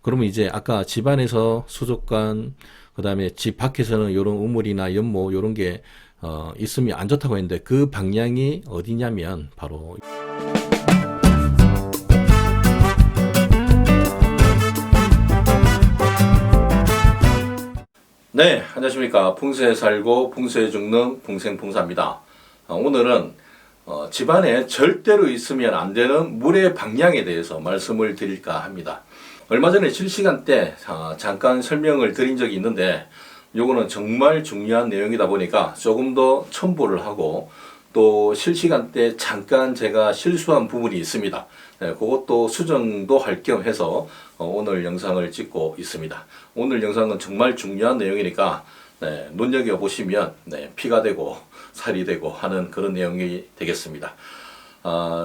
그러면 이제 아까 집 안에서 수족관, 그 다음에 집 밖에서는 이런 우물이나 연못 이런 게 있으면 안 좋다고 했는데 그 방향이 어디냐면 바로 네, 안녕하십니까. 풍수에 살고 풍수에 죽는 풍생풍사입니다. 오늘은 집안에 절대로 있으면 안 되는 물의 방향에 대해서 말씀을 드릴까 합니다. 얼마 전에 실시간 때 잠깐 설명을 드린 적이 있는데 요거는 정말 중요한 내용이다 보니까 조금 더 첨부를 하고 또 실시간 때 잠깐 제가 실수한 부분이 있습니다. 네, 그것도 수정도 할 겸 해서 오늘 영상을 찍고 있습니다. 오늘 영상은 정말 중요한 내용이니까 네, 눈여겨보시면 네, 피가 되고 살이 되고 하는 그런 내용이 되겠습니다.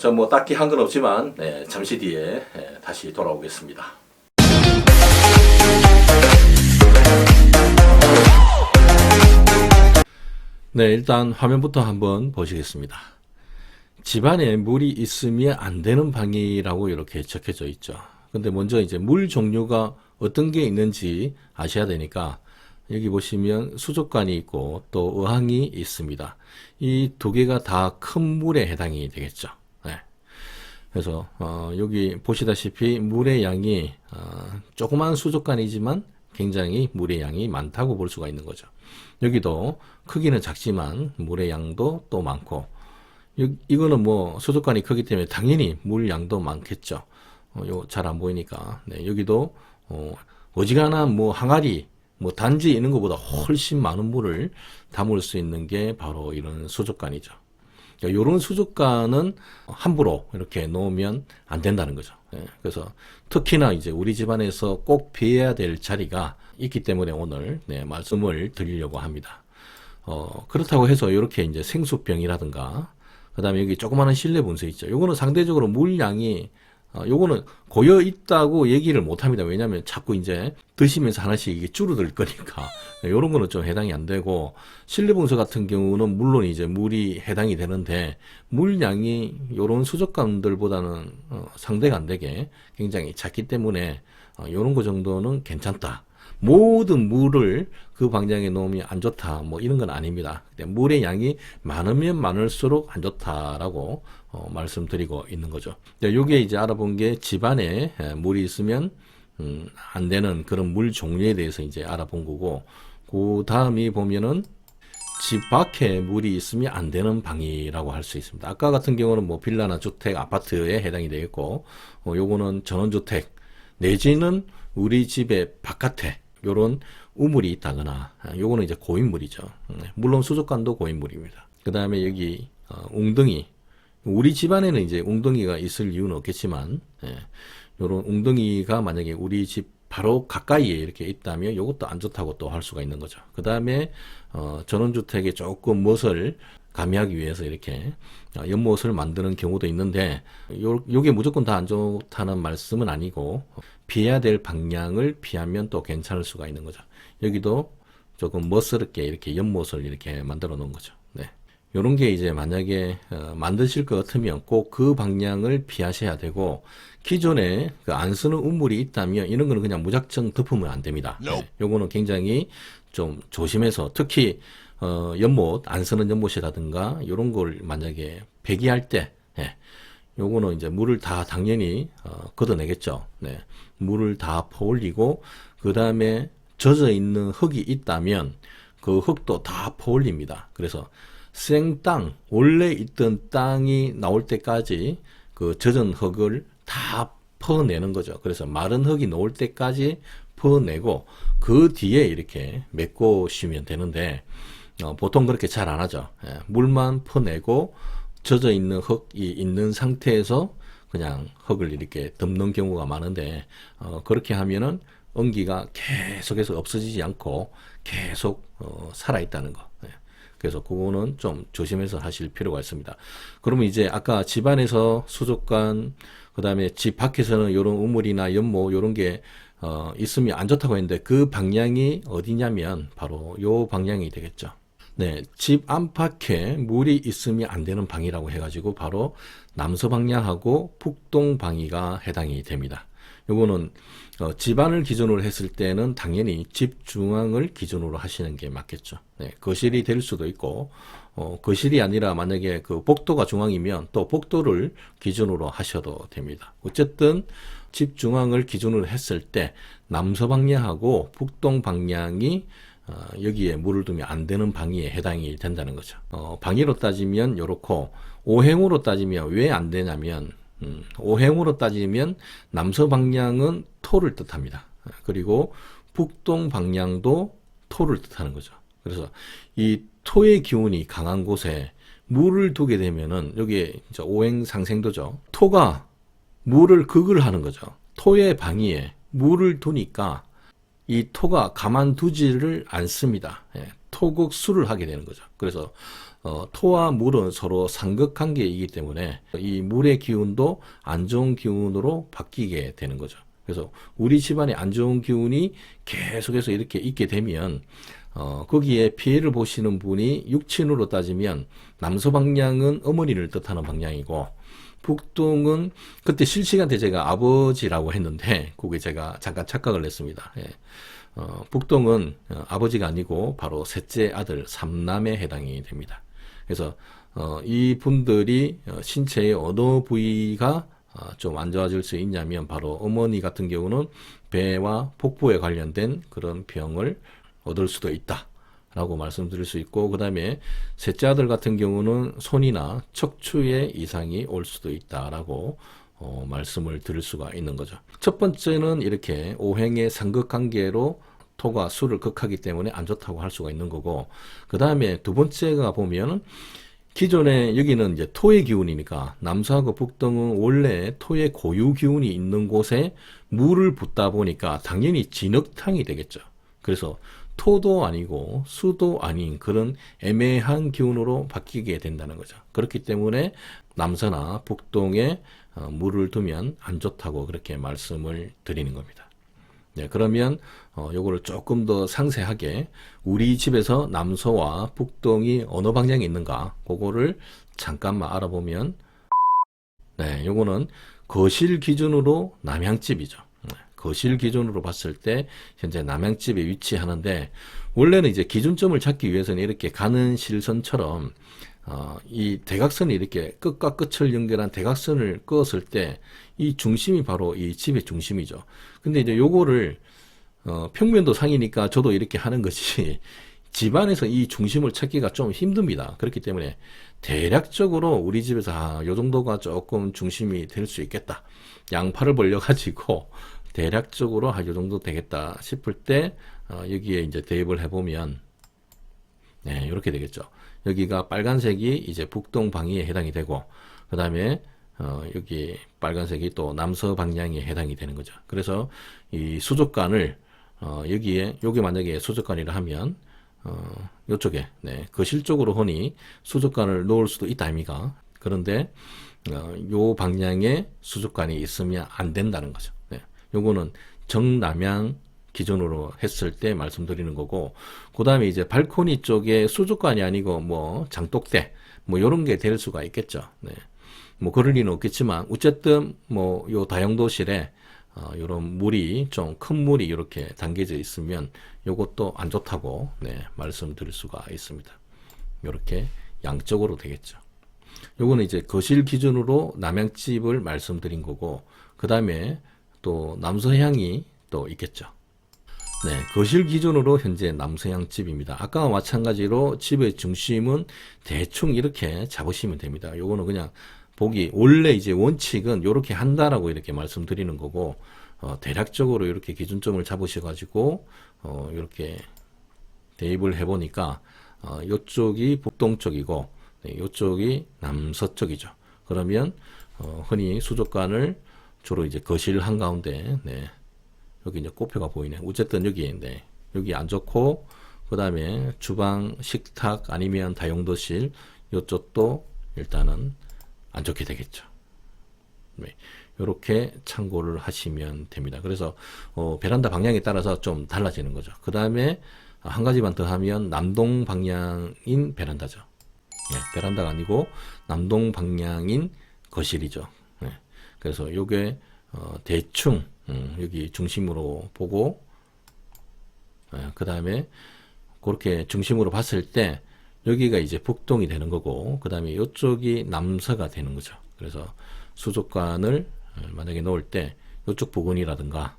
저 뭐 딱히 한 건 없지만 네, 잠시 뒤에 다시 돌아오겠습니다. 네, 일단 화면부터 한번 보시겠습니다. 집안에 물이 있으면 안 되는 방이라고 이렇게 적혀져 있죠. 근데 먼저 이제 물 종류가 어떤 게 있는지 아셔야 되니까 여기 보시면 수족관이 있고 또 어항이 있습니다. 이 두 개가 다 큰 물에 해당이 되겠죠. 네. 그래서 여기 보시다시피 물의 양이 조그만 수족관이지만 굉장히 물의 양이 많다고 볼 수가 있는 거죠. 여기도 크기는 작지만 물의 양도 또 많고 이거는 뭐 수족관이 크기 때문에 당연히 물 양도 많겠죠. 요 잘 안 보이니까. 네, 여기도 어지간한 뭐 항아리 뭐 단지에 있는 것보다 훨씬 많은 물을 담을 수 있는 게 바로 이런 수족관이죠. 그러니까 이런 수족관은 함부로 이렇게 놓으면 안 된다는 거죠. 예, 그래서 특히나 이제 우리 집안에서 꼭 피해야 될 자리가 있기 때문에 오늘 네, 말씀을 드리려고 합니다. 그렇다고 해서 이렇게 이제 생수병이라든가 그 다음에 여기 조그마한 실내 분수 있죠. 요거는 상대적으로 물량이 요거는 고여 있다고 얘기를 못 합니다. 왜냐하면 자꾸 이제 드시면서 하나씩 이게 줄어들 거니까. 요런 거는 좀 해당이 안 되고, 실내 분수 같은 경우는 물론 이제 물이 해당이 되는데, 물량이 요런 수족관들보다는 상대가 안 되게 굉장히 작기 때문에, 요런 거 정도는 괜찮다. 모든 물을 그 방향에 놓으면 안 좋다. 뭐 이런 건 아닙니다. 물의 양이 많으면 많을수록 안 좋다라고 말씀드리고 있는 거죠. 요게 이제 알아본 게 집안에 물이 있으면 안 되는 그런 물 종류에 대해서 이제 알아본 거고, 그 다음이 보면은 집 밖에 물이 있으면 안 되는 방이라고 할 수 있습니다. 아까 같은 경우는 뭐 빌라나 주택, 아파트에 해당이 되겠고, 요거는 전원주택 내지는 우리 집의 바깥에 요런 우물이 있다거나, 요거는 이제 고인물이죠. 물론 수족관도 고인물입니다. 그 다음에 여기 웅덩이, 우리 집안에는 이제 웅덩이가 있을 이유는 없겠지만, 요런 웅덩이가 만약에 우리 집 바로 가까이에 이렇게 있다면 요것도 안 좋다고 또 할 수가 있는 거죠. 그 다음에 전원주택에 조금 멋을 가미하기 위해서 이렇게 연못을 만드는 경우도 있는데 요게 무조건 다 안 좋다는 말씀은 아니고 피해야 될 방향을 피하면 또 괜찮을 수가 있는 거죠. 여기도 조금 멋스럽게 이렇게 연못을 이렇게 만들어 놓은 거죠. 네. 요런 게 이제 만약에 만드실 것 같으면 꼭 그 방향을 피하셔야 되고, 기존에 그 안 쓰는 우물이 있다면 이런 거는 그냥 무작정 덮으면 안 됩니다. 네. 요거는 굉장히 좀 조심해서, 특히 연못, 안 쓰는 연못이라든가 요런 걸 만약에 배기할 때 요거는 이제 물을 다 당연히 걷어내겠죠. 네. 물을 다 퍼올리고 그 다음에 젖어 있는 흙이 있다면 그 흙도 다 퍼올립니다. 그래서 생땅, 원래 있던 땅이 나올 때까지 그 젖은 흙을 다 퍼내는 거죠. 그래서 마른 흙이 나올 때까지 퍼내고 그 뒤에 이렇게 메꾸시면 되는데 보통 그렇게 잘 안 하죠. 물만 퍼내고 젖어 있는 흙이 있는 상태에서 그냥 흙을 이렇게 덮는 경우가 많은데 그렇게 하면은 응기가 계속해서 없어지지 않고 계속 살아있다는 거. 그래서 그거는 좀 조심해서 하실 필요가 있습니다. 그러면 이제 아까 집안에서 수족관, 그 다음에 집 밖에서는 이런 우물이나 연못 이런 게 있으면 안 좋다고 했는데 그 방향이 어디냐면 바로 요 방향이 되겠죠. 네, 집 안팎에 물이 있으면 안 되는 방이라고 해가지고 바로 남서 방향하고 북동 방위가 해당이 됩니다. 요거는 집안을 기준으로 했을 때는 당연히 집 중앙을 기준으로 하시는 게 맞겠죠. 네, 거실이 될 수도 있고, 거실이 아니라 만약에 그 복도가 중앙이면 또 복도를 기준으로 하셔도 됩니다. 어쨌든 집 중앙을 기준으로 했을 때 남서 방향하고 북동 방향이 여기에 물을 두면 안 되는 방위에 해당이 된다는 거죠. 방위로 따지면 요렇고, 오행으로 따지면 왜 안 되냐면, 오행으로 따지면 남서 방향은 토를 뜻합니다. 그리고 북동 방향도 토를 뜻하는 거죠. 그래서 이 토의 기운이 강한 곳에 물을 두게 되면은 여기에 오행 상생도죠. 토가 물을 극을 하는 거죠. 토의 방위에 물을 두니까 이 토가 가만두지를 않습니다. 토극수를 하게 되는 거죠. 그래서 토와 물은 서로 상극관계이기 때문에 이 물의 기운도 안 좋은 기운으로 바뀌게 되는 거죠. 그래서 우리 집안에 안 좋은 기운이 계속해서 이렇게 있게 되면 거기에 피해를 보시는 분이 육친으로 따지면 남서 방향은 어머니를 뜻하는 방향이고, 북동은 그때 실시간 때 제가 아버지라고 했는데 그게 제가 잠깐 착각을 했습니다. 북동은 아버지가 아니고 바로 셋째 아들 삼남에 해당이 됩니다. 그래서 이 분들이 신체의 어느 부위가 좀 안 좋아질 수 있냐면 바로 어머니 같은 경우는 배와 복부에 관련된 그런 병을 얻을 수도 있다 라고 말씀드릴 수 있고, 그 다음에 셋째 아들 같은 경우는 손이나 척추에 이상이 올 수도 있다라고 말씀을 드릴 수가 있는 거죠. 첫 번째는 이렇게 오행의 상극관계로 토가 수를 극하기 때문에 안 좋다고 할 수가 있는 거고, 그 다음에 두 번째가 보면 기존에 여기는 이제 토의 기운이니까 남서하고 북동은 원래 토의 고유 기운이 있는 곳에 물을 붓다 보니까 당연히 진흙탕이 되겠죠. 그래서 토도 아니고 수도 아닌 그런 애매한 기운으로 바뀌게 된다는 거죠. 그렇기 때문에 남서나 북동에 물을 두면 안 좋다고 그렇게 말씀을 드리는 겁니다. 네, 그러면 요거를 조금 더 상세하게 우리 집에서 남서와 북동이 어느 방향에 있는가 그거를 잠깐만 알아보면, 네, 요거는 거실 기준으로 남향집이죠. 거실 기준으로 봤을 때 현재 남향집에 위치하는데, 원래는 이제 기준점을 찾기 위해서는 이렇게 가는 실선처럼 이 대각선이 이렇게 끝과 끝을 연결한 대각선을 그었을 때 이 중심이 바로 이 집의 중심이죠. 근데 이제 요거를 평면도 상이니까 저도 이렇게 하는 것이 집안에서 이 중심을 찾기가 좀 힘듭니다. 그렇기 때문에 대략적으로 우리 집에서 요 정도가 조금 중심이 될 수 있겠다. 양팔을 벌려가지고 대략적으로 요 정도 되겠다 싶을 때 여기에 이제 대입을 해보면, 네, 이렇게 되겠죠. 여기가 빨간색이 이제 북동 방위에 해당이 되고, 그 다음에 여기 빨간색이 또 남서 방향에 해당이 되는 거죠. 그래서 이 수족관을 여기 만약에 수족관이라 하면 요쪽에, 네, 거실 쪽으로 흔히 수족관을 놓을 수도 있다 아닙니까? 그런데 요 방향에 수족관이 있으면 안 된다는 거죠. 네, 요거는 정남향 기준으로 했을 때 말씀드리는 거고, 그 다음에 이제 발코니 쪽에 수족관이 아니고 뭐 장독대 뭐 요런 게 될 수가 있겠죠. 네. 뭐 그럴 리는 없겠지만 어쨌든 뭐 요 다용도실에 요런 물이 좀 큰 물이 이렇게 담겨져 있으면 요것도 안 좋다고, 네, 말씀드릴 수가 있습니다. 요렇게 양쪽으로 되겠죠. 요거는 이제 거실 기준으로 남향집을 말씀드린 거고, 그 다음에 또 남서향이 또 있겠죠. 네, 거실 기준으로 현재 남서향 집입니다. 아까와 마찬가지로 집의 중심은 대충 이렇게 잡으시면 됩니다. 요거는 그냥 보기, 원래 이제 원칙은 이렇게 한다라고 이렇게 말씀드리는 거고, 대략적으로 이렇게 기준점을 잡으셔가지고, 이렇게 대입을 해보니까, 요쪽이 북동쪽이고, 네, 요쪽이 남서쪽이죠. 그러면, 흔히 수족관을 주로 이제 거실 한가운데, 네, 여기 이제 꽃표가 보이네. 어쨌든 여기인데, 여기 안 좋고, 그 다음에 주방, 식탁, 아니면 다용도실, 요쪽도 일단은 안 좋게 되겠죠. 네, 이렇게 참고를 하시면 됩니다. 그래서 베란다 방향에 따라서 좀 달라지는 거죠. 그 다음에 한 가지만 더 하면 남동 방향인 베란다죠. 네, 베란다가 아니고 남동 방향인 거실이죠. 네, 그래서 요게 대충 여기 중심으로 보고, 그 다음에 그렇게 중심으로 봤을 때 여기가 이제 북동이 되는 거고, 그 다음에 이쪽이 남서가 되는 거죠. 그래서 수족관을 만약에 놓을 때 이쪽 부근이라든가,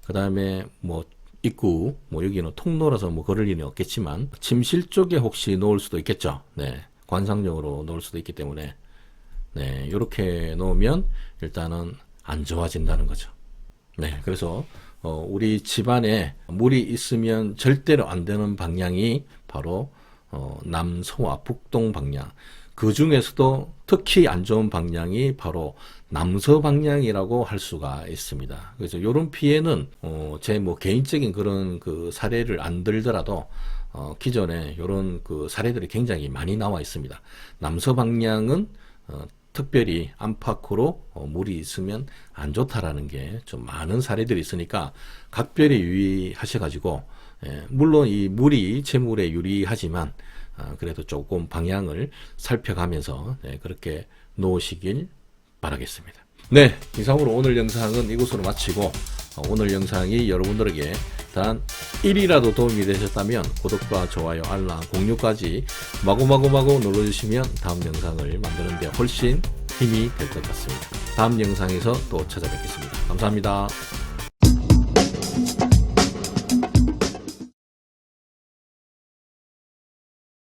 그 다음에 뭐 입구, 뭐 여기는 통로라서 뭐 그럴 일은 없겠지만 침실 쪽에 혹시 놓을 수도 있겠죠. 네, 관상용으로 놓을 수도 있기 때문에, 네, 이렇게 놓으면 일단은 안 좋아진다는 거죠. 네, 그래서 우리 집안에 물이 있으면 절대로 안 되는 방향이 바로 남서와 북동 방향. 그 중에서도 특히 안 좋은 방향이 바로 남서 방향이라고 할 수가 있습니다. 그래서 이런 피해는 제 뭐 개인적인 그런 그 사례를 안 들더라도 기존에 이런 그 사례들이 굉장히 많이 나와 있습니다. 남서 방향은 특별히 안팎으로 물이 있으면 안 좋다라는 게 좀 많은 사례들이 있으니까 각별히 유의하셔가지고, 물론 이 물이 재물에 유리하지만 그래도 조금 방향을 살펴가면서 그렇게 놓으시길 바라겠습니다. 네, 이상으로 오늘 영상은 이곳으로 마치고, 오늘 영상이 여러분들에게 단 1이라도 도움이 되셨다면 구독과 좋아요, 알람, 공유까지 마구마구 눌러주시면 다음 영상을 만드는 데 훨씬 힘이 될 것 같습니다. 다음 영상에서 또 찾아뵙겠습니다. 감사합니다.